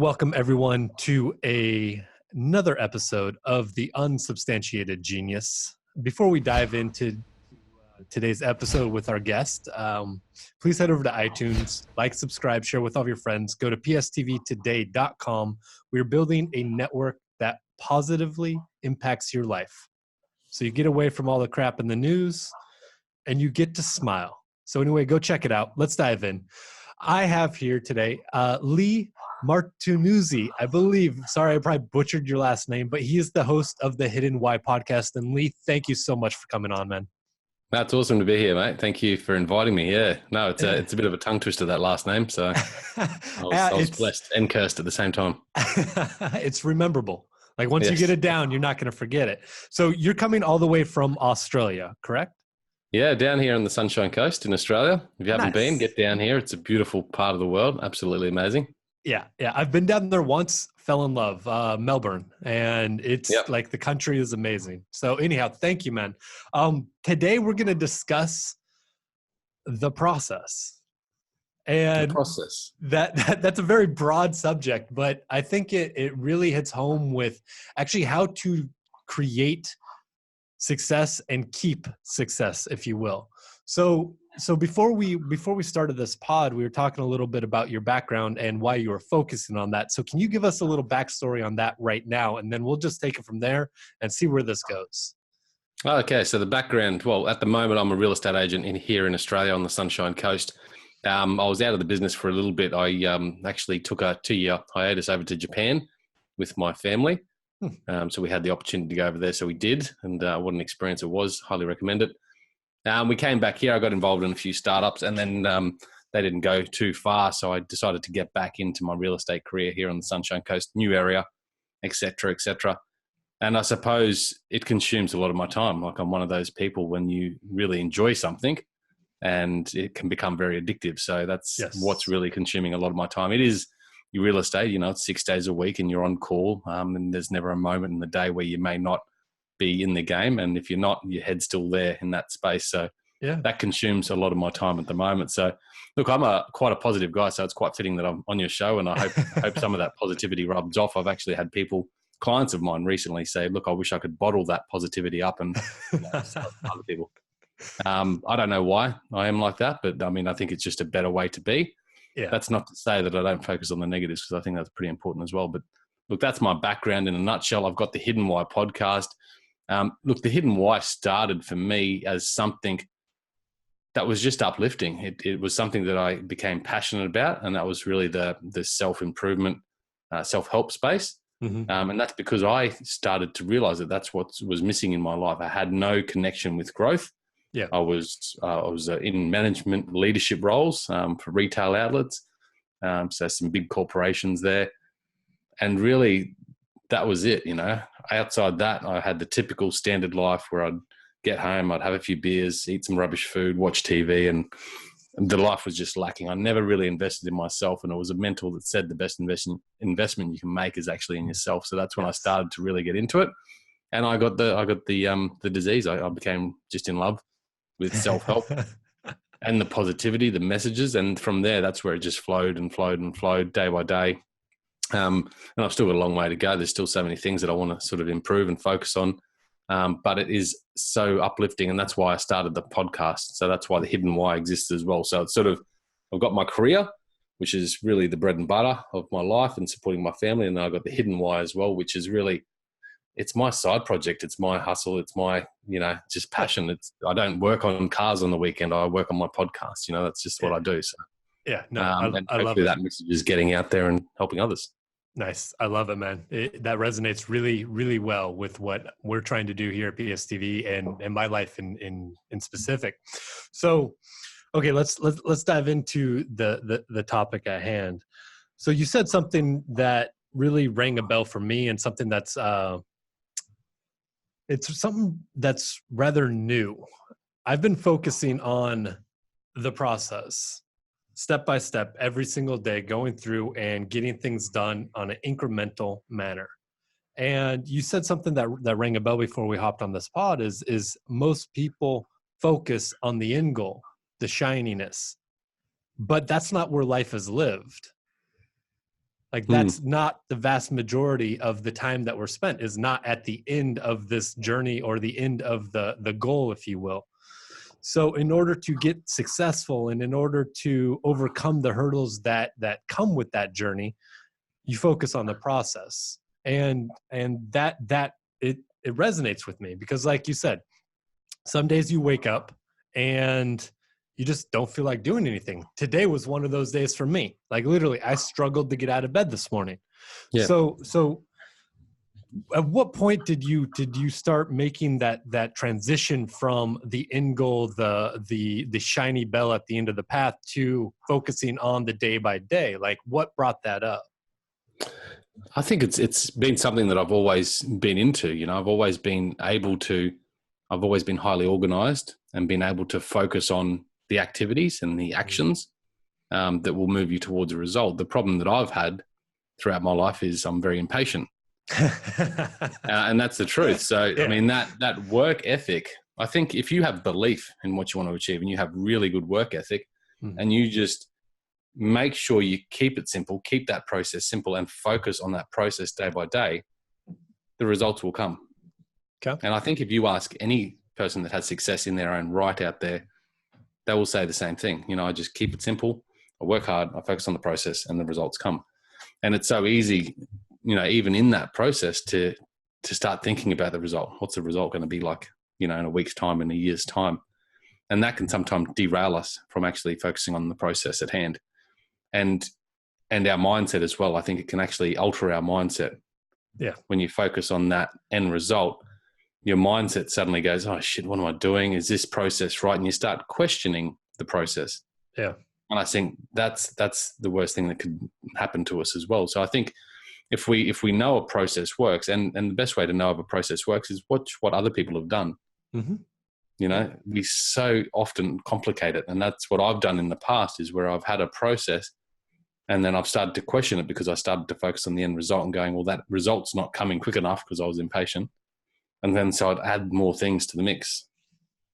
Welcome everyone to another episode of The Unsubstantiated Genius. Before we dive into today's episode with our guest, please head over to iTunes, like, subscribe, share with all of your friends. Go to pstvtoday.com. We're building a network that positively impacts your life. So you get away from all the crap in the news and you get to smile. So anyway, go check it out. Let's dive in. I have here today Leigh Martinuzzi, I believe. Sorry, I probably butchered your last name, but he is the host of the Hidden Why podcast. And Leigh, thank you so much for coming on, man. That's awesome to be here, mate. Thank you for inviting me. Yeah, no, it's a bit of a tongue twister, that last name. So I was blessed and cursed at the same time. It's rememberable. Like once you get it down, you're not going to forget it. So you're coming all the way from Australia, correct? Yeah, down here on the Sunshine Coast in Australia. If you haven't been, get down here. It's a beautiful part of the world. Absolutely amazing. Yeah. I've been down there once, fell in love, Melbourne, and it's like the country is amazing. So anyhow, thank you, man. Today we're going to discuss the process. And the process. That's a very broad subject, but I think it really hits home with actually how to create success and keep success, if you will. So before we started this pod, we were talking a little bit about your background and why you were focusing on that. So can you give us a little backstory on that right now? And then we'll just take it from there and see where this goes. Okay. So the background, well, at the moment, I'm a real estate agent here in Australia on the Sunshine Coast. I was out of the business for a little bit. I actually took a 2-year hiatus over to Japan with my family. So we had the opportunity to go over there. So we did. And what an experience it was. Highly recommend it. We came back here. I got involved in a few startups and then they didn't go too far. So I decided to get back into my real estate career here on the Sunshine Coast, new area, et cetera, et cetera. And I suppose it consumes a lot of my time. Like I'm one of those people when you really enjoy something and it can become very addictive. So that's what's really consuming a lot of my time. It is your real estate, it's 6 days a week and you're on call. And there's never a moment in the day where you may not be in the game. And if you're not, your head's still there in that space. So that consumes a lot of my time at the moment. So look, I'm quite a positive guy. So it's quite fitting that I'm on your show and I hope some of that positivity rubs off. I've actually had clients of mine recently say, look, I wish I could bottle that positivity up and sell it to other people. I don't know why I am like that, but I mean, I think it's just a better way to be. Yeah. That's not to say that I don't focus on the negatives because I think that's pretty important as well. But look, that's my background in a nutshell. I've got the Hidden Why podcast. Look, the Hidden Why started for me as something that was just uplifting. It was something that I became passionate about, and that was really the self-improvement, self-help space. Mm-hmm. And that's because I started to realize that that's what was missing in my life. I had no connection with growth. Yeah, I was in management leadership roles for retail outlets, so some big corporations there, and really that was it. Outside that, I had the typical standard life where I'd get home, I'd have a few beers, eat some rubbish food, watch TV, and the life was just lacking. I never really invested in myself, and it was a mentor that said the best investment you can make is actually in yourself. So that's when I started to really get into it, and I got the disease. I became just in love with self-help and the positivity, the messages. And from there, that's where it just flowed and flowed and flowed day by day. And I've still got a long way to go. There's still so many things that I want to sort of improve and focus on. But it is so uplifting. And that's why I started the podcast. So that's why the Hidden Why exists as well. So it's sort of, I've got my career, which is really the bread and butter of my life and supporting my family. And then I've got the Hidden Why as well, which is really, it's my side project. It's my hustle. It's my, just passion. I don't work on cars on the weekend. I work on my podcast. That's just what I do. So and I love that message is getting out there and helping others. Nice. I love it, man. That resonates really, really well with what we're trying to do here at PSTV and my life in specific. So, okay, let's dive into the topic at hand. So you said something that really rang a bell for me and something that's it's something that's rather new. I've been focusing on the process, step by step, every single day, going through and getting things done on an incremental manner. And you said something that rang a bell before we hopped on this pod is most people focus on the end goal, the shininess, but that's not where life is lived. Like that's not the vast majority of the time that we're spent, is not at the end of this journey or the end of the goal, if you will. So in order to get successful and in order to overcome the hurdles that come with that journey, you focus on the process. And that it resonates with me, because like you said, some days you wake up and you just don't feel like doing anything. Today was one of those days for me. Like literally, I struggled to get out of bed this morning. Yeah. So at what point did you start making that transition from the end goal, the shiny bell at the end of the path, to focusing on the day by day? Like what brought that up? I think it's been something that I've always been into. You know, I've always been highly organized and been able to focus on the activities and the actions that will move you towards a result. The problem that I've had throughout my life is I'm very impatient. And that's the truth. So, yeah. I mean, that work ethic, I think if you have belief in what you want to achieve and you have really good work ethic and you just make sure you keep it simple, keep that process simple and focus on that process day by day, the results will come. Okay. And I think if you ask any person that has success in their own right out there, they will say the same thing. You know, I just keep it simple. I work hard. I focus on the process and the results come. And it's so easy, you know, even in that process to start thinking about the result. What's the result going to be like, you know, in a week's time, in a year's time? And that can sometimes derail us from actually focusing on the process at hand. And our mindset as well. I think it can actually alter our mindset. Yeah. When you focus on that end result, your mindset suddenly goes, oh shit, what am I doing? Is this process right? And you start questioning the process. Yeah. And I think that's the worst thing that could happen to us as well. So I think if we know a process works, and the best way to know if a process works is watch what other people have done. Mm-hmm. You know, we so often complicate it. And that's what I've done in the past, is where I've had a process and then I've started to question it because I started to focus on the end result and going, well, that result's not coming quick enough because I was impatient. And then so I'd add more things to the mix.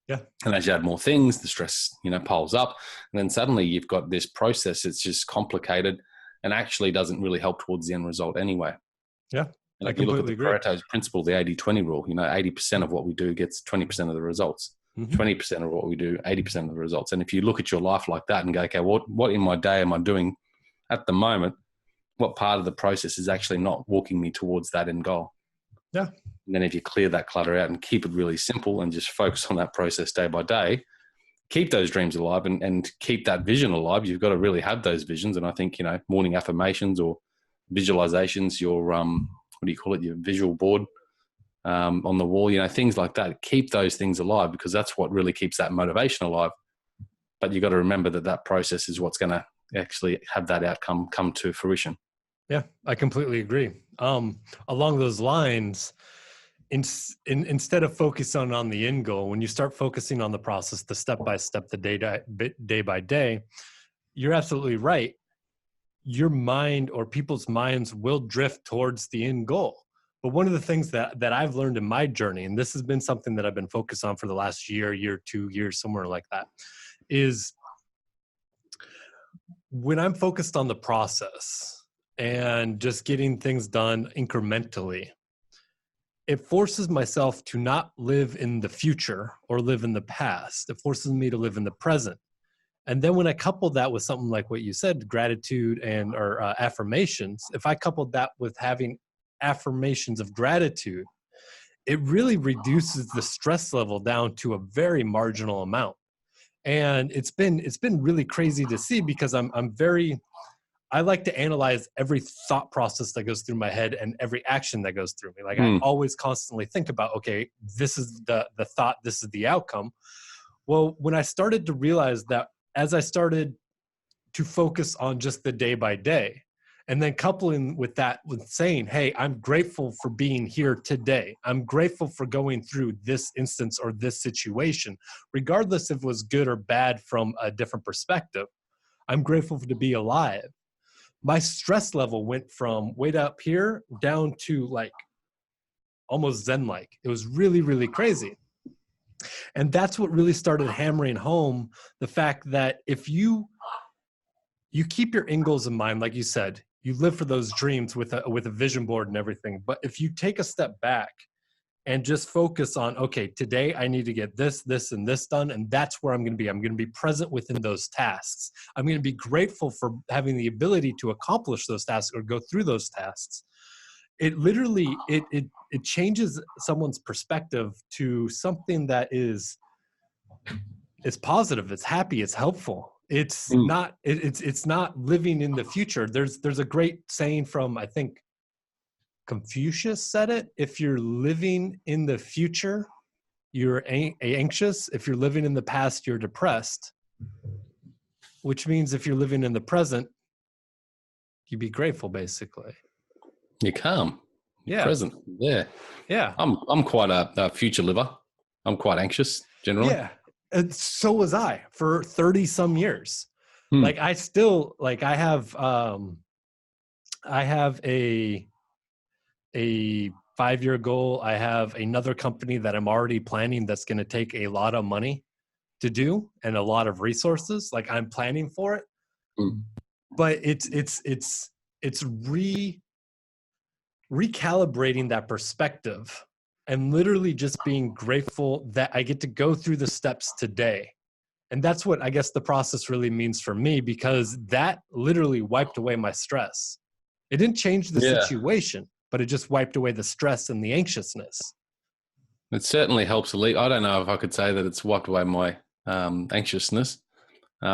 Yeah. And as you add more things, the stress, you know, piles up. And then suddenly you've got this process that's just complicated and actually doesn't really help towards the end result anyway. Yeah. And if you look at the Pareto's principle, the 80-20 rule, you know, 80% of what we do gets 20% of the results. 20% of what we do, 80% of the results. And if you look at your life like that and go, okay, what in my day am I doing at the moment? What part of the process is actually not walking me towards that end goal? Yeah. And then if you clear that clutter out and keep it really simple and just focus on that process day by day, keep those dreams alive and keep that vision alive. You've got to really have those visions. And I think, you know, morning affirmations or visualizations, your, what do you call it? Your visual board on the wall, you know, things like that. Keep those things alive because that's what really keeps that motivation alive. But you've got to remember that process is what's going to actually have that outcome come to fruition. Yeah, I completely agree. Along those lines, instead of focusing on the end goal, when you start focusing on the process, the step by step, the day by day, you're absolutely right. Your mind or people's minds will drift towards the end goal. But one of the things that I've learned in my journey, and this has been something that I've been focused on for the last year, 2 years, somewhere like that, is when I'm focused on the process and just getting things done incrementally, it forces myself to not live in the future or live in the past. It forces me to live in the present. And then when I couple that with something like what you said, gratitude or affirmations, if I coupled that with having affirmations of gratitude, it really reduces the stress level down to a very marginal amount. And it's been really crazy to see because I like to analyze every thought process that goes through my head and every action that goes through me. Like I always constantly think about, okay, this is the thought, this is the outcome. Well, when I started to realize that, as I started to focus on just the day by day, and then coupling with that with saying, hey, I'm grateful for being here today. I'm grateful for going through this instance or this situation, regardless if it was good or bad from a different perspective. I'm grateful to be alive. My stress level went from way up here down to like almost Zen-like. It was really, really crazy. And that's what really started hammering home the fact that if you keep your end goals in mind, like you said, you live for those dreams with a vision board and everything. But if you take a step back and just focus on, okay, today I need to get this, this, and this done, and that's where I'm going to be. I'm going to be present within those tasks. I'm going to be grateful for having the ability to accomplish those tasks or go through those tasks. It literally, it changes someone's perspective to something that is positive, it's happy, it's helpful. It's not, it's not living in the future. There's a great saying from, I think, Confucius said it. If you're living in the future, you're anxious. If you're living in the past, you're depressed. Which means if you're living in the present, you be grateful, basically. You're calm. You're present. Yeah. Yeah. I'm quite a future liver. I'm quite anxious generally. Yeah. And so was I for 30 some years. Like I still, like I have a 5-year goal. I have another company that I'm already planning that's going to take a lot of money to do and a lot of resources. Like I'm planning for it, but it's recalibrating that perspective and literally just being grateful that I get to go through the steps today. And that's what I guess the process really means for me, because that literally wiped away my stress. It didn't change the situation, but it just wiped away the stress and the anxiousness. It certainly helps, Leigh. I don't know if I could say that it's wiped away my anxiousness,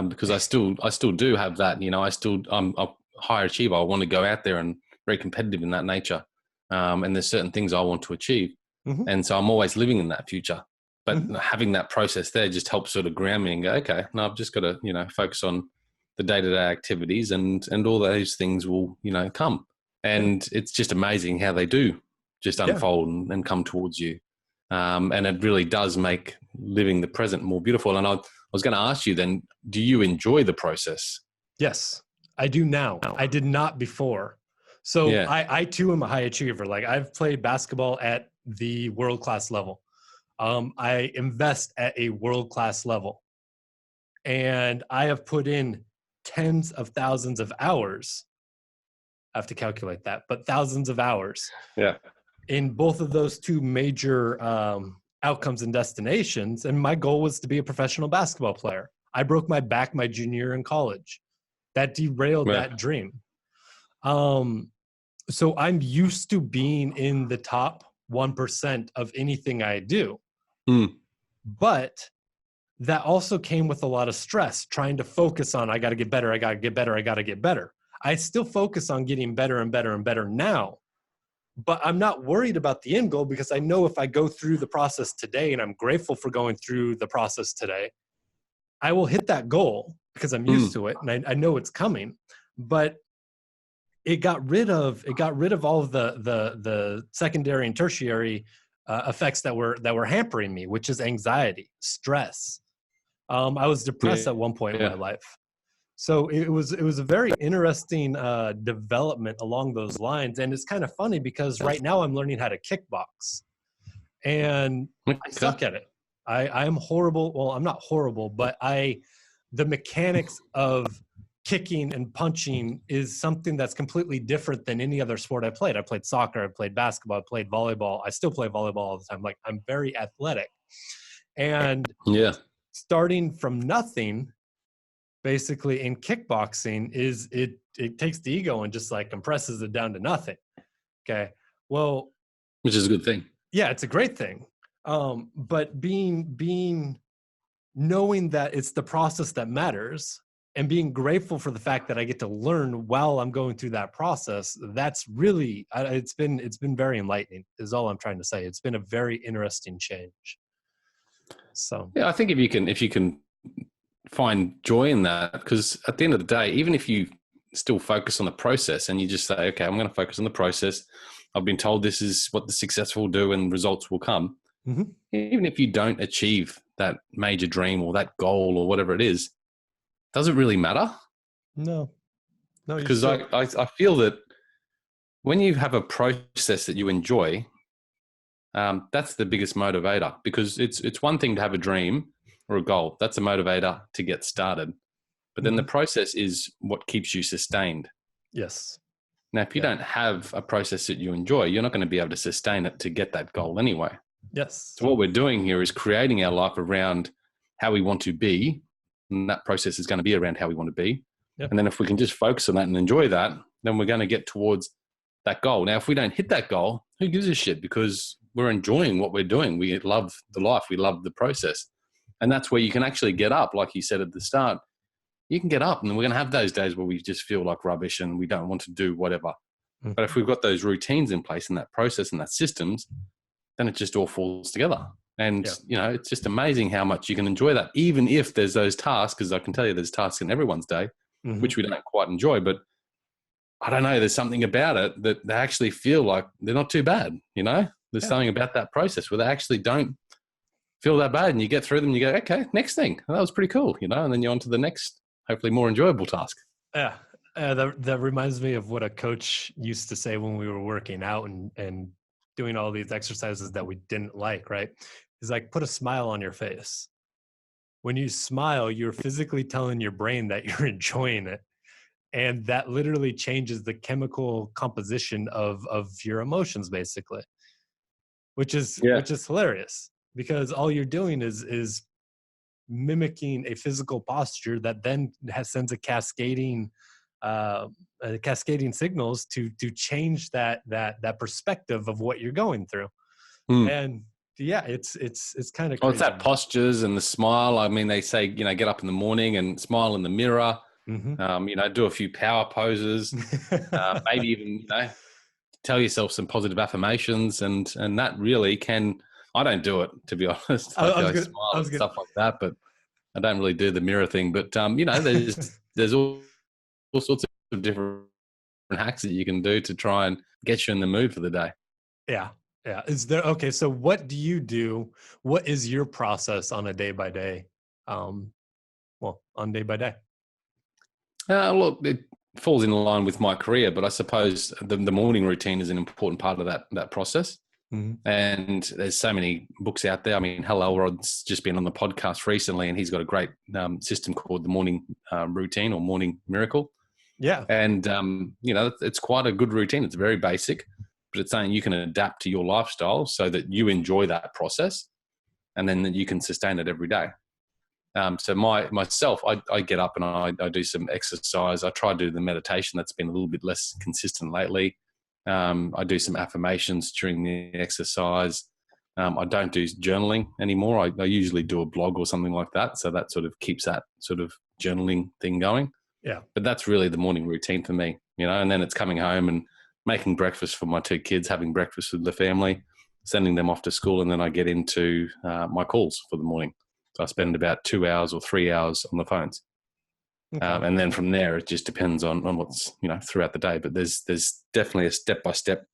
because I still do have that. You know, I'm a high achiever. I want to go out there and very competitive in that nature. And there's certain things I want to achieve. And so I'm always living in that future. But having that process there just helps sort of ground me and go, okay, no, I've just got to, focus on the day-to-day activities and all those things will, come. And it's just amazing how they do just unfold and come towards you. And it really does make living the present more beautiful. And I was going to ask you then, do you enjoy the process? Yes, I do now. I did not before. So I too am a high achiever. Like I've played basketball at the world-class level. I invest at a world-class level. And I have put in tens of thousands of hours. I have to calculate that, but thousands of hours. Yeah. In both of those two major outcomes and destinations. And my goal was to be a professional basketball player. I broke my back my junior year in college. That derailed that dream. So I'm used to being in the top 1% of anything I do. But that also came with a lot of stress, trying to focus on, I got to get better, I got to get better, I got to get better. I still focus on getting better and better and better now. But I'm not worried about the end goal, because I know if I go through the process today, and I'm grateful for going through the process today, I will hit that goal because I'm used to it and I know it's coming. But it got rid of all of the secondary and tertiary effects that were hampering me, which is anxiety, stress. I was depressed at one point in my life. So it was a very interesting development along those lines. And it's kind of funny because right now I'm learning how to kickbox, and I suck at it. I'm horrible. Well, I'm not horrible, but the mechanics of kicking and punching is something that's completely different than any other sport I played. I played soccer, I played basketball, I played volleyball. I still play volleyball all the time. Like I'm very athletic. And starting from nothing, basically in kickboxing, is it takes the ego and just like compresses it down to nothing. Okay. Well, which is a good thing. Yeah, it's a great thing. But knowing that it's the process that matters and being grateful for the fact that I get to learn while I'm going through that process, that's really, it's been very enlightening is all I'm trying to say. It's been a very interesting change. So, yeah, I think if you can find joy in that, because at the end of the day, even if you still focus on the process and you just say, okay, I'm going to focus on the process. I've been told this is what the successful will do and results will come. Even if you don't achieve that major dream or that goal or whatever it is, does it really matter? No. Because I feel that when you have a process that you enjoy, that's the biggest motivator, because it's one thing to have a dream or a goal. That's a motivator to get started. But then the process is what keeps you sustained. Yes. Now, if you don't have a process that you enjoy, you're not going to be able to sustain it to get that goal anyway. Yes. So what we're doing here is creating our life around how we want to be, and that process is going to be around how we want to be. Yep. And then if we can just focus on that and enjoy that, then we're going to get towards that goal. Now, if we don't hit that goal, who gives a shit? Because we're enjoying what we're doing. We love the life. We love the process. And that's where you can actually get up, like you said at the start. You can get up, and we're going to have those days where we just feel like rubbish and we don't want to do whatever. Mm-hmm. But if we've got those routines in place and that process and that systems, then it just all falls together. And, it's just amazing how much you can enjoy that, even if there's those tasks, because I can tell you there's tasks in everyone's day, which we don't quite enjoy. But I don't know, there's something about it that they actually feel like they're not too bad, There's something about that process where they actually don't feel that bad, and you get through them and you go, okay, next thing. That was pretty cool, and then you're on to the next, hopefully more enjoyable task. Yeah. That reminds me of what a coach used to say when we were working out and doing all these exercises that we didn't like, right? He's like, put a smile on your face. When you smile, you're physically telling your brain that you're enjoying it. And that literally changes the chemical composition of your emotions, basically, which is hilarious, because all you're doing is mimicking a physical posture that then sends a cascading signals to change that perspective of what you're going through. And it's kind of crazy. Well, it's that postures and the smile. I mean, they say, get up in the morning and smile in the mirror, do a few power poses, maybe even, tell yourself some positive affirmations, and that really can, I don't do it, to be honest. I smile and stuff like that, but I don't really do the mirror thing. But, there's all sorts of different hacks that you can do to try and get you in the mood for the day. Yeah. Yeah. Okay. So what do you do? What is your process on a day by day? On day by day? Look, it falls in line with my career, but I suppose the morning routine is an important part of that process. And there's so many books out there. I mean, Hal Elrod's just been on the podcast recently, and he's got a great system called the morning routine or morning miracle. Yeah. And, it's quite a good routine. It's very basic, but it's something you can adapt to your lifestyle so that you enjoy that process, and then that you can sustain it every day. So myself, I get up and I do some exercise. I try to do the meditation. That's been a little bit less consistent lately. I do some affirmations during the exercise. I don't do journaling anymore. I usually do a blog or something like that. So that sort of keeps that sort of journaling thing going. Yeah. But that's really the morning routine for me, and then it's coming home and making breakfast for my two kids, having breakfast with the family, sending them off to school. And then I get into my calls for the morning. So I spend about 2 hours or 3 hours on the phones. Okay. And then from there, it just depends on what's, throughout the day. But there's definitely a step-by-step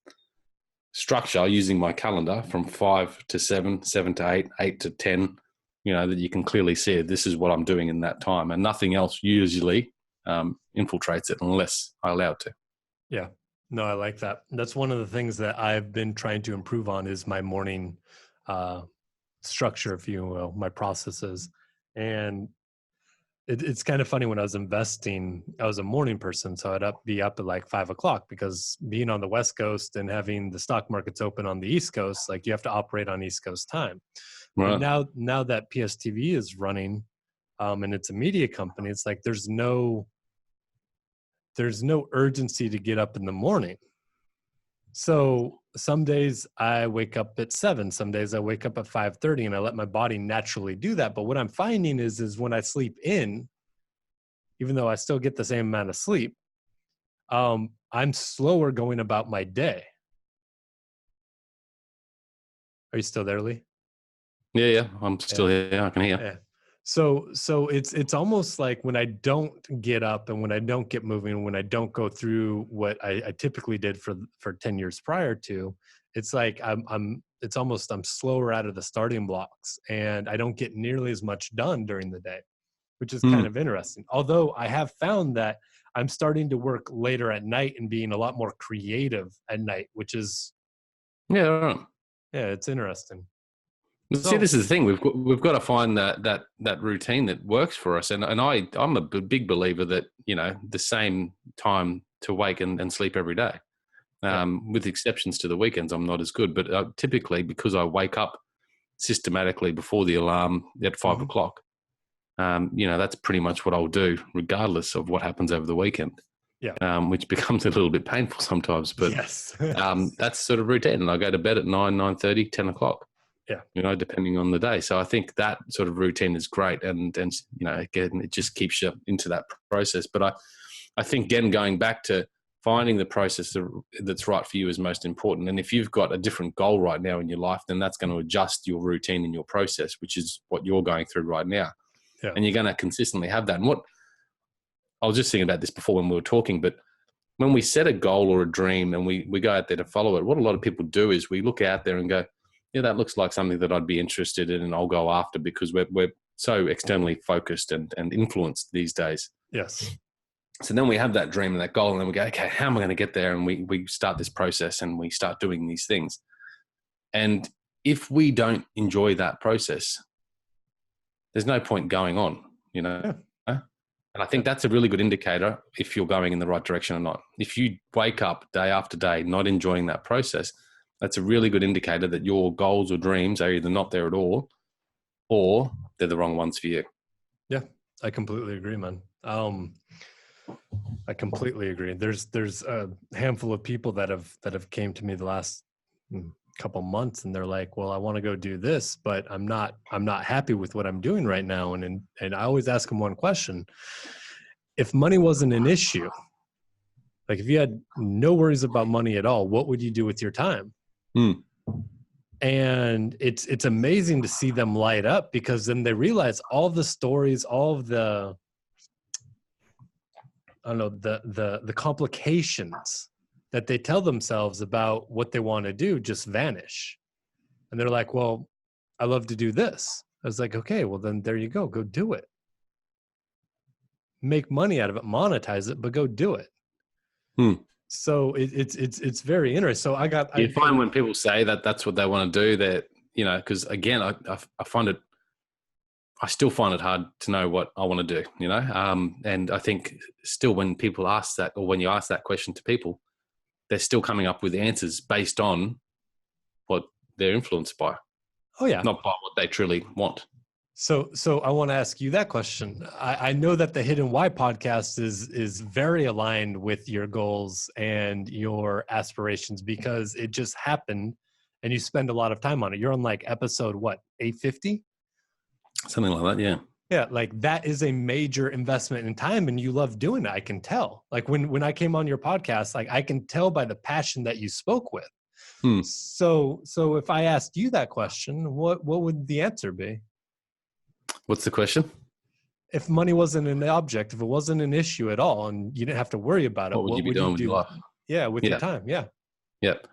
structure using my calendar from 5 to 7, 7 to 8, 8 to 10, that you can clearly see this is what I'm doing in that time. And nothing else usually infiltrates it unless I allow it to. Yeah. No, I like that. That's one of the things that I've been trying to improve on is my morning structure, if you will, my processes. And it's kind of funny, when I was investing, I was a morning person. So I'd be up at like 5 o'clock, because being on the West Coast and having the stock markets open on the East Coast, like you have to operate on East Coast time. Right. But now that PSTV is running, and it's a media company, it's like there's no urgency to get up in the morning. So some days I wake up at 7, some days I wake up at 5:30, and I let my body naturally do that. But what I'm finding is when I sleep in, even though I still get the same amount of sleep, I'm slower going about my day. Are you still there, Leigh? Yeah. I'm still here. I can hear. Yeah. So it's almost like when I don't get up and when I don't get moving, when I don't go through what I typically did for 10 years prior to, it's like I'm slower out of the starting blocks, and I don't get nearly as much done during the day, which is kind of interesting. Although I have found that I'm starting to work later at night and being a lot more creative at night, which is it's interesting. See, this is the thing. We've got to find that routine that works for us. And I'm a big believer that, the same time to wake and sleep every day. With exceptions to the weekends, I'm not as good. But typically, because I wake up systematically before the alarm at 5 o'clock, that's pretty much what I'll do, regardless of what happens over the weekend. Yeah. Which becomes a little bit painful sometimes. But yes. that's sort of routine. And I go to bed at 9, 9:30, 10 o'clock. Yeah. Depending on the day. So I think that sort of routine is great. And again, it just keeps you into that process. But I think, again, going back to finding the process that's right for you is most important. And if you've got a different goal right now in your life, then that's going to adjust your routine and your process, which is what you're going through right now. Yeah. And you're going to consistently have that. And what I was just thinking about this before when we were talking, but when we set a goal or a dream and we go out there to follow it, what a lot of people do is we look out there and go, yeah, that looks like something that I'd be interested in and I'll go after, because we're so externally focused and influenced these days. Yes. So then we have that dream and that goal, and then we go, okay, how am I going to get there? And we start this process and we start doing these things. And if we don't enjoy that process, there's no point going on, Yeah. And I think that's a really good indicator if you're going in the right direction or not. If you wake up day after day not enjoying that process, that's a really good indicator that your goals or dreams are either not there at all, or they're the wrong ones for you. Yeah, I completely agree, man. I completely agree. There's a handful of people that have came to me the last couple months, and they're like, well, I want to go do this, but I'm not happy with what I'm doing right now. And I always ask them one question: if money wasn't an issue, like if you had no worries about money at all, what would you do with your time? And it's amazing to see them light up, because then they realize all the stories, all of the, I don't know, the complications that they tell themselves about what they want to do just vanish. And they're like, well, I love to do this. I was like, okay, well then there you go do it. Make money out of it, monetize it, but go do it. So it's very interesting. So I find when people say that that's what they want to do, that, because again, I still find it hard to know what I want to do, and I think still when people ask that, or when you ask that question to people, they're still coming up with answers based on what they're influenced by. Oh yeah. Not by what they truly want. So I want to ask you that question. I know that the Hidden Why podcast is very aligned with your goals and your aspirations, because it just happened and you spend a lot of time on it. You're on like episode, what, 850? Something like that, yeah. Yeah, like that is a major investment in time, and you love doing it. I can tell. Like when I came on your podcast, like I can tell by the passion that you spoke with. So if I asked you that question, what would the answer be? What's the question? If money wasn't an object, if it wasn't an issue at all, and you didn't have to worry about it, what would you be doing with your life? Yeah, with your time. Yeah. Yep.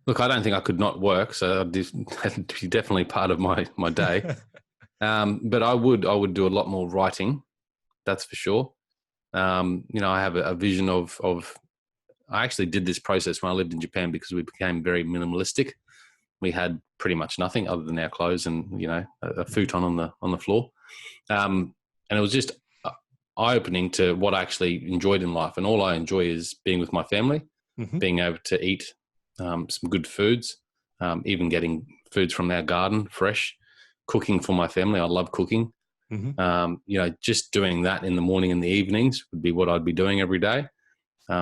Look, I don't think I could not work, so that'd be definitely part of my day. But I would do a lot more writing, that's for sure. I have a vision of. I actually did this process when I lived in Japan, because we became very minimalistic. We had pretty much nothing other than our clothes and a futon on the floor, and it was just eye-opening to what I actually enjoyed in life. And all I enjoy is being with my family, being able to eat some good foods, even getting foods from our garden fresh. Cooking for my family. I love cooking. Just doing that in the morning and the evenings would be what I'd be doing every day.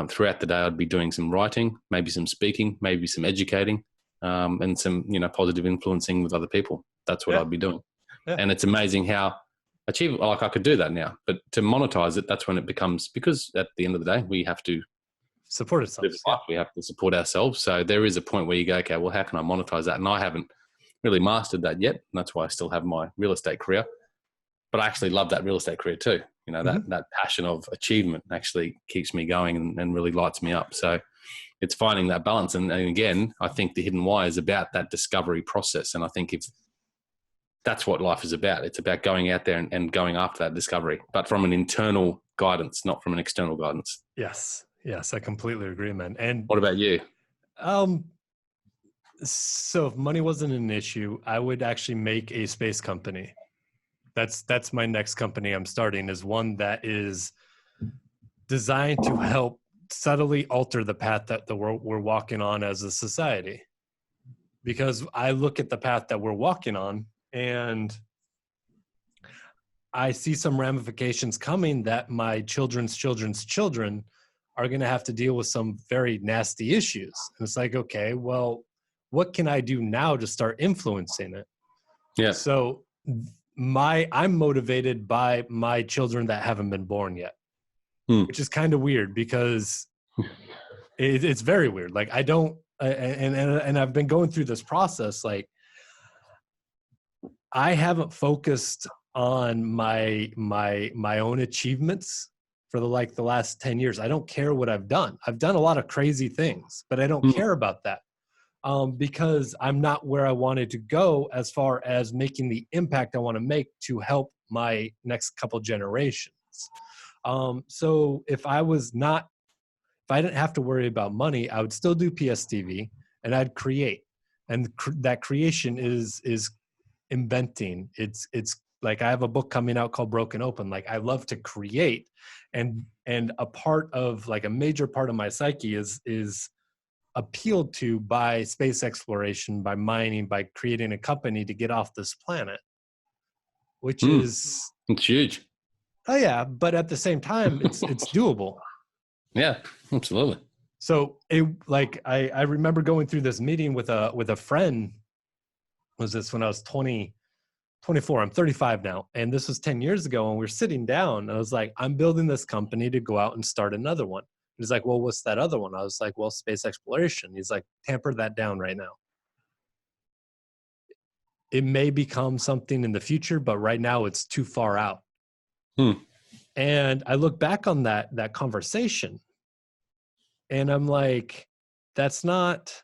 Throughout the day, I'd be doing some writing, maybe some speaking, maybe some educating, and some, positive influencing with other people. That's what I'd be doing. Yeah. And it's amazing how achievable, like I could do that now, but to monetize it, that's when it becomes, because at the end of the day, we have to support ourselves. Yeah. We have to support ourselves. So there is a point where you go, okay, well, how can I monetize that? And I haven't really mastered that yet. And that's why I still have my real estate career. But I actually love that real estate career too. That passion of achievement actually keeps me going and really lights me up. So it's finding that balance. And again, I think the Hidden Why is about that discovery process. And I think if that's what life is about, it's about going out there and going after that discovery, but from an internal guidance, not from an external guidance. Yes. I completely agree, man. And what about you? So if money wasn't an issue, I would actually make a space company. That's my next company I'm starting, is one that is designed to help subtly alter the path that we're walking on as a society. Because I look at the path that we're walking on and I see some ramifications coming that my children's children are going to have to deal with some very nasty issues. And it's like, okay, well, what can I do now to start influencing it? Yeah. So I'm motivated by my children that haven't been born yet, which is kind of weird because it's very weird. Like I don't, and I've been going through this process. Like I haven't focused on my own achievements for the last 10 years. I don't care what I've done. I've done a lot of crazy things, but I don't care about that. Because I'm not where I wanted to go as far as making the impact I want to make to help my next couple generations. So if I didn't have to worry about money, I would still do PSTV and I'd create. And that creation is inventing. It's like I have a book coming out called Broken Open. Like I love to create, and a part of like a major part of my psyche is appealed to by space exploration, by mining, by creating a company to get off this planet, which is it's huge. Oh yeah, but at the same time, it's doable. Yeah, absolutely. So I remember going through this meeting with a friend. Was this when I was 24? I'm 35 now, and this was 10 years ago. And we were sitting down. And I was like, I'm building this company to go out and start another one. He's like, well, what's that other one? I was like, well, space exploration. He's like, tamper that down right now. It may become something in the future, but right now it's too far out. And I look back on that conversation and I'm like, that's not,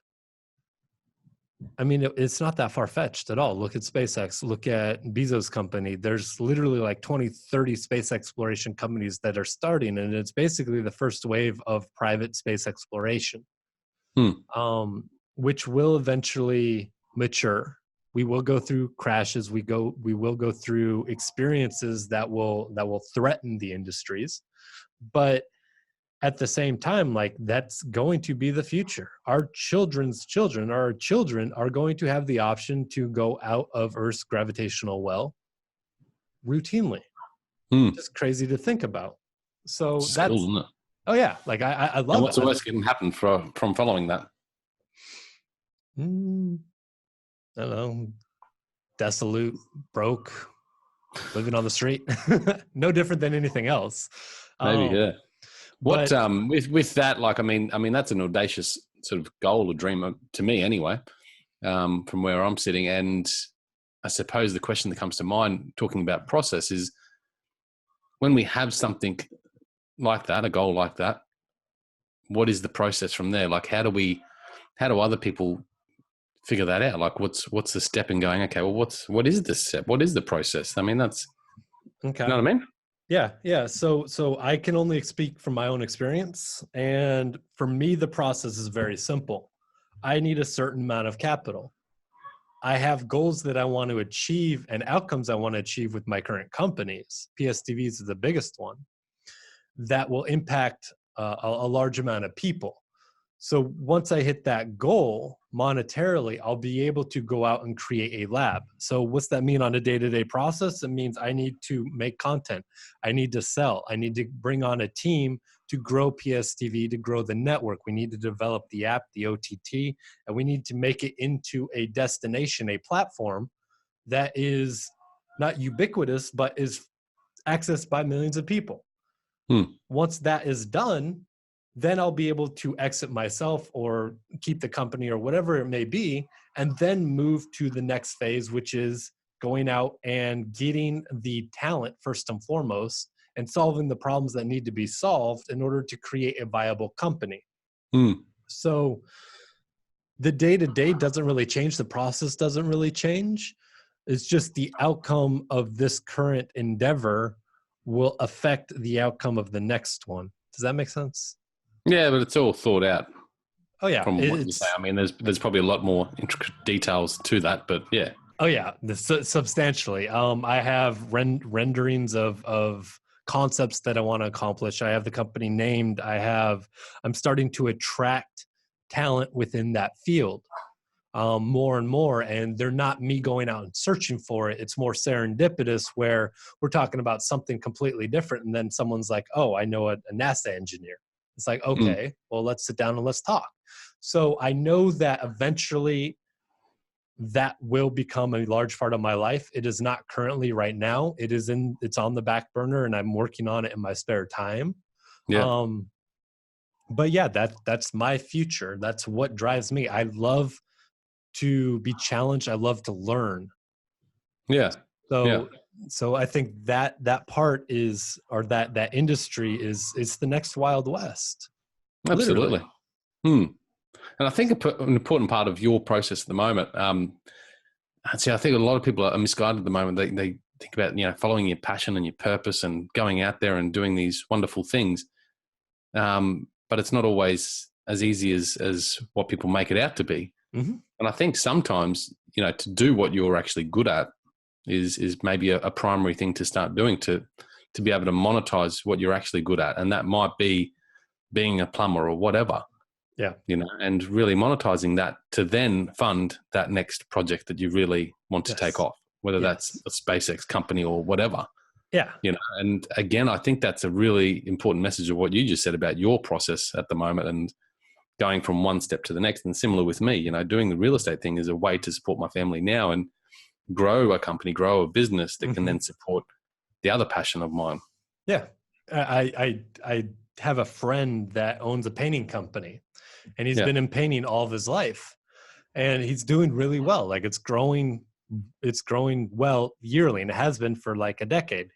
I mean, it's not that far-fetched at all. Look at SpaceX, look at Bezos' company. There's literally like 20, 30 space exploration companies that are starting, and it's basically the first wave of private space exploration, which will eventually mature. We will go through crashes. We will go through experiences that will threaten the industries, but at the same time, like that's going to be the future. Our children's children are going to have the option to go out of Earth's gravitational well routinely. Just crazy to think about. So it's that's cool, isn't it? Oh yeah, like I love. And what's the worst that can happen from following that? I don't know. Desolate, broke, living on the street. No different than anything else. Maybe, yeah. What But, with that, like, I mean, that's an audacious sort of goal or dream to me, anyway, from where I'm sitting. And I suppose the question that comes to mind, talking about process, is when we have something like that, a goal like that, what is the process from there? Like, how do other people figure that out? Like, what's the step in going? Okay, well, what is the step? What is the process? I mean, that's okay. You know what I mean? Yeah. So I can only speak from my own experience. And for me, the process is very simple. I need a certain amount of capital. I have goals that I want to achieve and outcomes I want to achieve with my current companies. PSTV is the biggest one that will impact a large amount of people. So once I hit that goal monetarily, I'll be able to go out and create a lab. So what's that mean on a day-to-day process? It means I need to make content. I need to sell. I need to bring on a team to grow PSTV, to grow the network. We need to develop the app, the OTT, and we need to make it into a destination, a platform that is not ubiquitous, but is accessed by millions of people. Once that is done, then I'll be able to exit myself or keep the company or whatever it may be, and then move to the next phase, which is going out and getting the talent first and foremost and solving the problems that need to be solved in order to create a viable company. So the day-to-day doesn't really change. The process doesn't really change. It's just the outcome of this current endeavor will affect the outcome of the next one. Does that make sense? Yeah, but it's all thought out. Oh yeah, from what you say. I mean, there's probably a lot more intricate details to that, but yeah. Oh yeah, substantially. I have renderings of concepts that I want to accomplish. I have the company named. I'm starting to attract talent within that field more and more. And they're not me going out and searching for it. It's more serendipitous where we're talking about something completely different. And then someone's like, oh, I know a NASA engineer. It's like, Mm. okay, well, let's sit down and let's talk. So I know that eventually that will become a large part of my life. It is not currently right now. It's on the back burner and I'm working on it in my spare time. Yeah. Um, but yeah, that's my future. That's what drives me. I love to be challenged. I love to learn. Yeah. Yeah. So I think that part is, or that industry is the next Wild West. Absolutely. Literally. And I think an important part of your process at the moment, see, I think a lot of people are misguided at the moment. They think about, following your passion and your purpose and going out there and doing these wonderful things. But it's not always as easy as what people make it out to be. Mm-hmm. And I think sometimes, to do what you're actually good at is maybe a primary thing to start doing to be able to monetize what you're actually good at. And that might be being a plumber or whatever. Yeah. And really monetizing that to then fund that next project that you really want to take off, whether that's a SpaceX company or whatever. Yeah. And again, I think that's a really important message of what you just said about your process at the moment and going from one step to the next. And similar with me, doing the real estate thing is a way to support my family now and grow a company, grow a business that can then support the other passion of mine. Yeah. I have a friend that owns a painting company and he's been in painting all of his life and he's doing really well. Like it's growing well yearly and it has been for like a decade.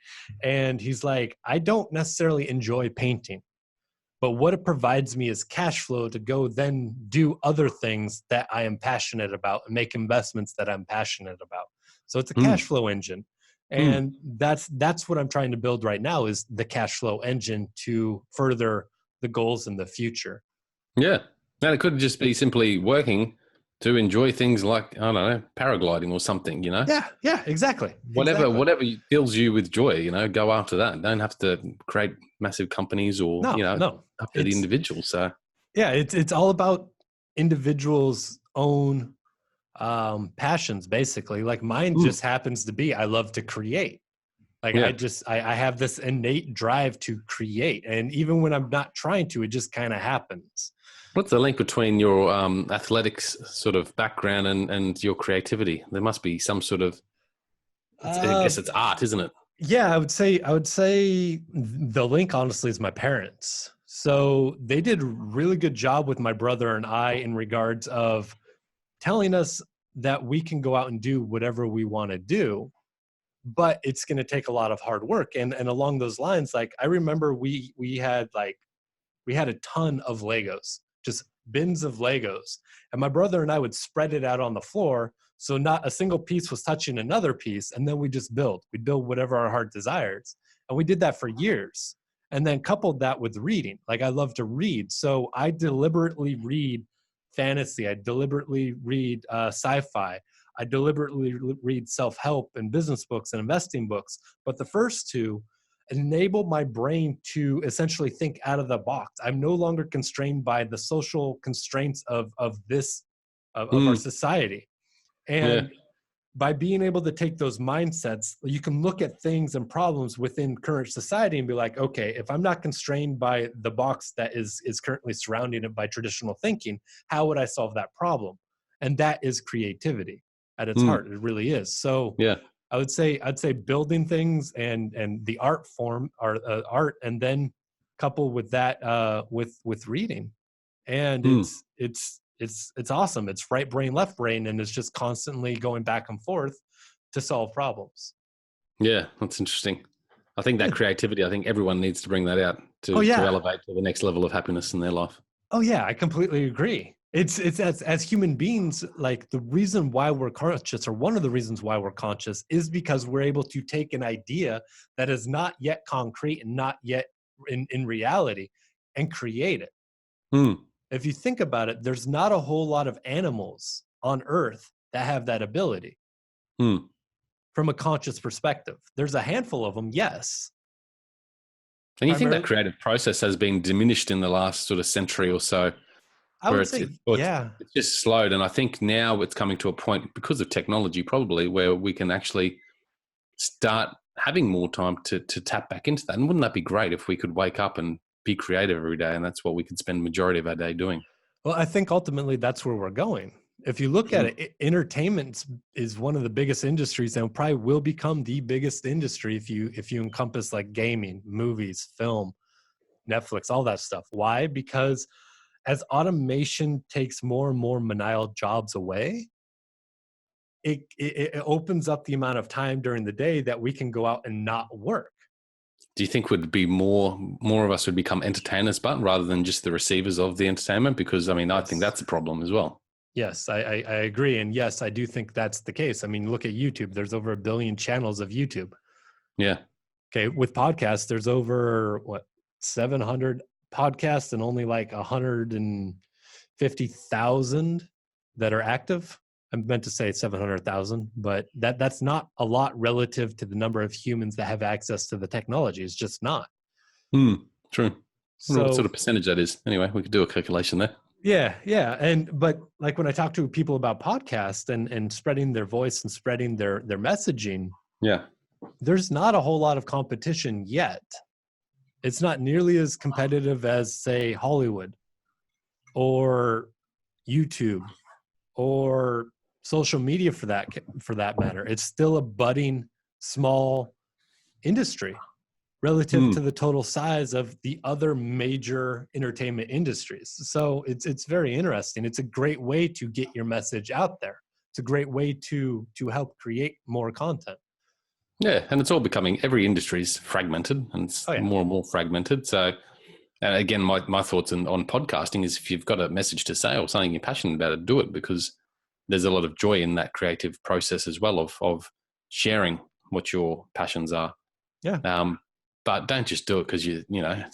And he's like, I don't necessarily enjoy painting, but what it provides me is cash flow to go then do other things that I am passionate about and make investments that I'm passionate about. So it's a cash flow engine. And that's what I'm trying to build right now is the cash flow engine to further the goals in the future. Yeah. And it could just be simply working to enjoy things like, I don't know, paragliding or something, Yeah, exactly. Whatever fills you with joy, go after that. Don't have to create massive companies or, No. up to the individual. So yeah, it's all about individuals' own passions, basically. Like mine just happens to be, I love to create. Like I have this innate drive to create. And even when I'm not trying to, it just kind of happens. what's the link between your athletics sort of background and your creativity? There must be some sort of, I guess it's art, isn't it? Yeah, I would say the link honestly is my parents. So they did a really good job with my brother and I in regards of telling us that we can go out and do whatever we want to do, but it's going to take a lot of hard work. And along those lines, like I remember we had a ton of Legos, just bins of Legos. And my brother and I would spread it out on the floor. So not a single piece was touching another piece. And then we'd build whatever our heart desires. And we did that for years. And then coupled that with reading. Like I love to read. So I deliberately read fantasy. I deliberately read sci-fi. I deliberately read self-help and business books and investing books. But the first two enable my brain to essentially think out of the box. I'm no longer constrained by the social constraints of our society. And by being able to take those mindsets, you can look at things and problems within current society and be like, okay, if I'm not constrained by the box that is currently surrounding it by traditional thinking, how would I solve that problem? And that is creativity at its heart. It really is. So I'd say building things and the art form or art, and then couple with that with reading, and it's awesome. It's right brain, left brain, and it's just constantly going back and forth to solve problems. Yeah, that's interesting. I think that creativity, I think everyone needs to bring that out to elevate to the next level of happiness in their life. Oh yeah, I completely agree. It's as human beings, like the reason why we're conscious, or one of the reasons why we're conscious, is because we're able to take an idea that is not yet concrete and not yet in reality and create it. If you think about it, there's not a whole lot of animals on Earth that have that ability from a conscious perspective. There's a handful of them, yes, And you think that primarily. creative process has been diminished in the last sort of century or so, I where would it's say, yeah. it's just slowed. And I think now it's coming to a point because of technology, probably, where we can actually start having more time to tap back into that. And wouldn't that be great if we could wake up and be creative every day, and that's what we could spend the majority of our day doing? Well, I think ultimately that's where we're going. If you look at Mm. it, entertainment is one of the biggest industries and probably will become the biggest industry if you encompass like gaming, movies, film, Netflix, all that stuff. Why? Because as automation takes more and more menial jobs away, it opens up the amount of time during the day that we can go out and not work. Do you think would be more of us would become entertainers, but rather than just the receivers of the entertainment? Because I mean, I think Yes. that's a problem as well. Yes, I agree. And yes, I do think that's the case. I mean, look at YouTube. There's over 1 billion channels of YouTube. Yeah. Okay. With podcasts, there's over 700 podcasts and only like 150,000 that are active. I meant to say 700,000, but that's not a lot relative to the number of humans that have access to the technology. It's just not. True. I wonder what sort So of percentage that is. Anyway, we could do a calculation there. yeah. But like when I talk to people about podcasts and spreading their voice and spreading their messaging, Yeah. there's not a whole lot of competition yet. It's not nearly as competitive as, say, Hollywood or YouTube or social media for that matter. It's still a budding small industry relative to the total size of the other major entertainment industries. So it's very interesting. It's a great way to get your message out there. It's a great way to help create more content. Yeah, and it's all becoming, every industry is fragmented, and it's Oh yeah. more and more fragmented. So, again, my thoughts on podcasting is if you've got a message to say or something you're passionate about, do it, because there's a lot of joy in that creative process as well of sharing what your passions are. Yeah. But don't just do it because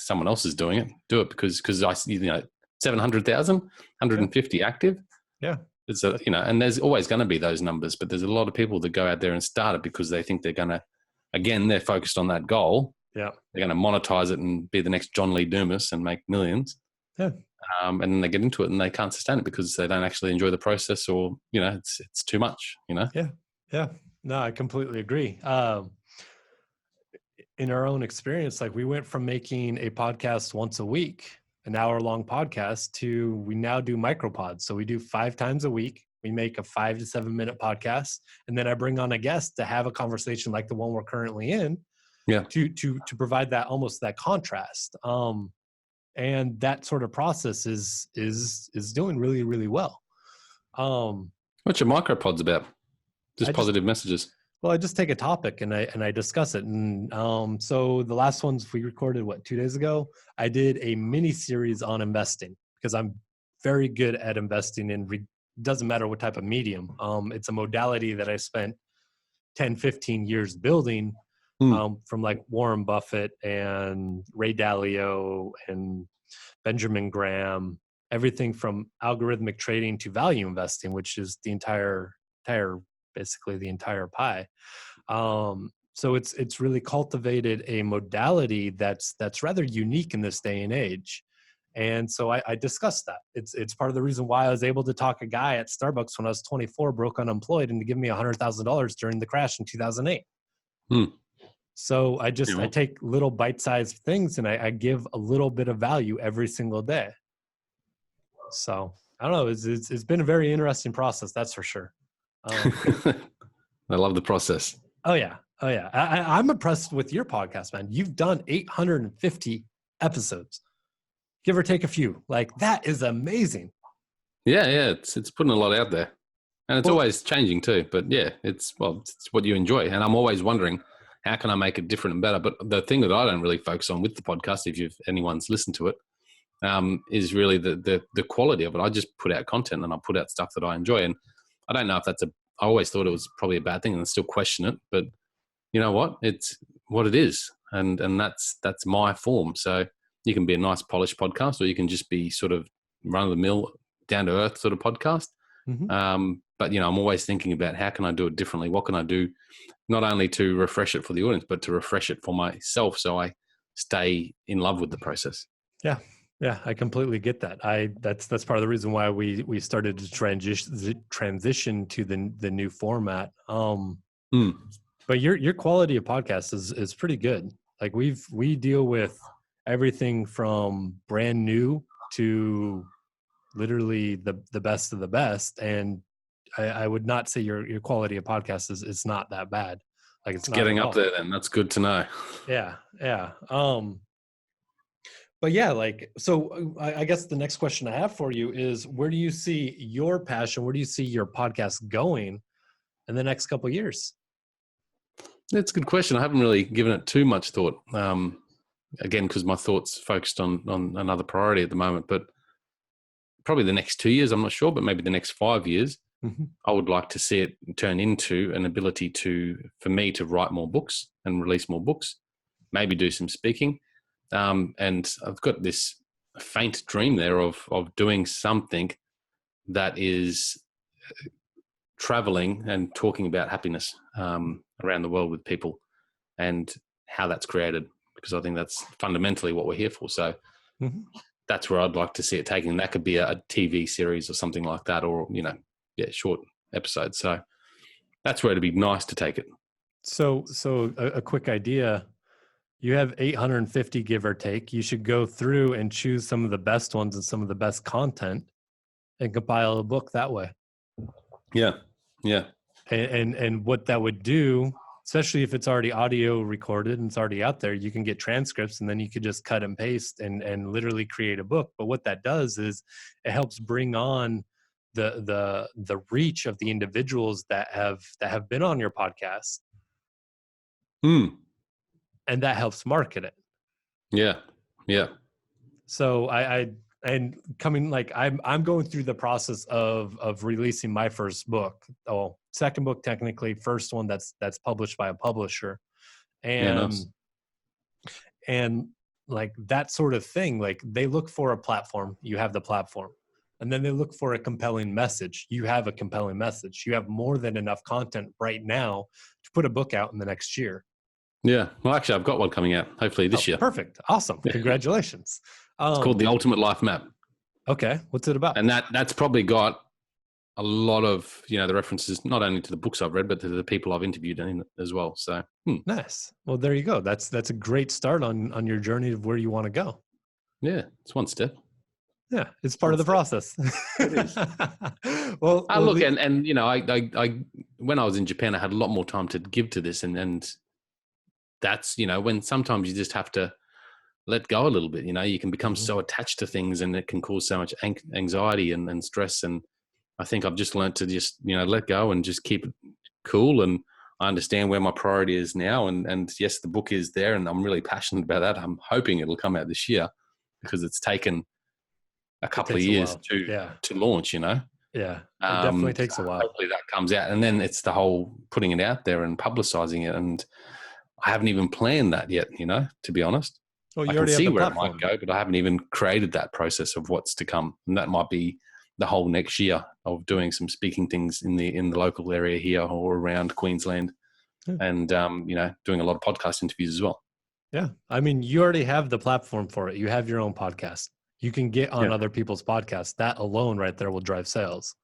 someone else is doing it. Do it because I 700,000, 150 active. Yeah. It's and there's always going to be those numbers, but there's a lot of people that go out there and start it because they think they're going to, again, they're focused on that goal. Yeah. They're going to monetize it and be the next John Lee Dumas and make millions. Yeah. And then they get into it and they can't sustain it because they don't actually enjoy the process, or, it's too much, Yeah. Yeah. No, I completely agree. In our own experience, like we went from making a podcast once a week, an hour-long podcast, to we now do micropods. So we do 5 times a week. We make a 5 to 7 minute podcast, and then I bring on a guest to have a conversation like the one we're currently in. Yeah. To provide that almost that contrast. And that sort of process is doing really, really well. What's your micropods about? Just positive messages. Well, I just take a topic and I discuss it. And so the last ones we recorded, 2 days ago, I did a mini series on investing because I'm very good at investing in doesn't matter what type of medium. It's a modality that I spent 10, 15 years building, from like Warren Buffett and Ray Dalio and Benjamin Graham, everything from algorithmic trading to value investing, which is the entire basically the entire pie. So it's really cultivated a modality that's rather unique in this day and age. And so I discussed that. It's part of the reason why I was able to talk a guy at Starbucks when I was 24, broke, unemployed, and to give me $100,000 during the crash in 2008. So I take little bite-sized things and I give a little bit of value every single day. So I don't know. It's been a very interesting process. That's for sure. I love the process. Oh yeah. I'm impressed with your podcast, man. You've done 850 episodes, give or take a few. Like that is amazing. Yeah. It's putting a lot out there, and it's always changing too. But yeah, it's what you enjoy, and I'm always wondering, how can I make it different and better? But the thing that I don't really focus on with the podcast, if anyone's listened to it, is really the quality of it. I just put out content and I put out stuff that I enjoy. And I don't know if I always thought it was probably a bad thing and I still question it, but you know what? It's what it is. And that's my form. So you can be a nice polished podcast, or you can just be sort of run of the mill, down to earth sort of podcast. Mm-hmm. But I'm always thinking about how can I do it differently? What can I do not only to refresh it for the audience, but to refresh it for myself, so I stay in love with the process. Yeah. Yeah, I completely get that. That's part of the reason why we started to transition to the new format. But your quality of podcast is pretty good. Like we deal with everything from brand new to literally the best of the best, and I would not say your quality of podcast is not that bad. Like it's not getting at up all. there. Then that's good to know. Yeah, yeah. But yeah, like, so I guess the next question I have for you is, where do you see your passion? Where do you see your podcast going in the next couple of years? That's a good question. I haven't really given it too much thought. Again, because my thoughts focused on another priority at the moment, but probably the next 2 years, I'm not sure, but maybe the next 5 years, I would like to see it turn into an ability for me to write more books and release more books, maybe do some speaking. And I've got this faint dream there of doing something that is traveling and talking about happiness around the world with people and how that's created, because I think that's fundamentally what we're here for. So that's where I'd like to see it taking. That could be a TV series or something like that, or, short episodes. So that's where it'd be nice to take it. So a quick idea. You have 850, give or take. You should go through and choose some of the best ones and some of the best content and compile a book that way. Yeah. Yeah. And what that would do, especially if it's already audio recorded and it's already out there, you can get transcripts and then you could just cut and paste and literally create a book. But what that does is it helps bring on the reach of the individuals that have been on your podcast. And that helps market it. Yeah. Yeah. So I'm going through the process of releasing my first book. Oh, second book technically, first one that's published by a publisher. And and like that sort of thing, like they look for a platform, you have the platform. And then they look for a compelling message. You have a compelling message. You have more than enough content right now to put a book out in the next year. Yeah. Well, actually, I've got one coming out hopefully this year. Perfect. Awesome. Congratulations. It's called The Ultimate Life Map. Okay. What's it about? And that's probably got a lot of, the references, not only to the books I've read, but to the people I've interviewed in it as well. So nice. Well, there you go. That's a great start on your journey of where you want to go. Yeah. It's one step. Yeah. It's part of the process. It is. well, look, and I when I was in Japan, I had a lot more time to give to this, and that's, when sometimes you just have to let go a little bit, you can become so attached to things and it can cause so much anxiety and stress. And I think I've just learned to just, let go and just keep it cool. And I understand where my priority is now. And yes, the book is there and I'm really passionate about that. I'm hoping it'll come out this year because it's taken a couple of years to launch, Yeah. It definitely takes a while. Hopefully that comes out. And then it's the whole putting it out there and publicizing it. And I haven't even planned that yet, to be honest. Well, I can see where it might go, but I haven't even created that process of what's to come. And that might be the whole next year of doing some speaking things in the local area here or around Queensland and, doing a lot of podcast interviews as well. Yeah. I mean, you already have the platform for it. You have your own podcast. You can get on other people's podcasts. That alone right there will drive sales.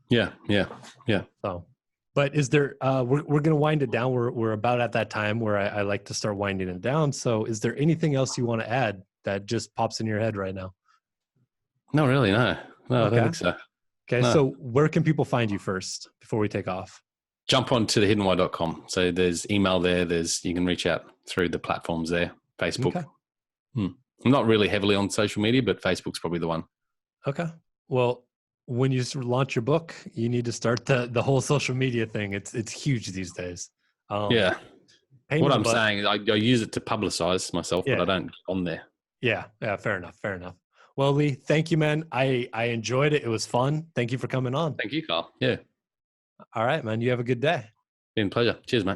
Yeah. So, but is there, we're going to wind it down. We're about at that time where I like to start winding it down. So is there anything else you want to add that just pops in your head right now? No, really. No, okay. I don't think so. Okay. No. So where can people find you first before we take off? Jump on to thehiddenwhy.com. So there's email there. You can reach out through the platforms there. Facebook. Okay. I'm not really heavily on social media, but Facebook's probably the one. Okay. Well, when you launch your book, you need to start the whole social media thing. It's huge these days. What I'm saying is I use it to publicize myself, but I don't on there. Yeah. Fair enough. Well, Leigh, thank you, man. I enjoyed it. It was fun. Thank you for coming on. Thank you, Karl. Yeah. All right, man. You have a good day. Been a pleasure. Cheers, mate.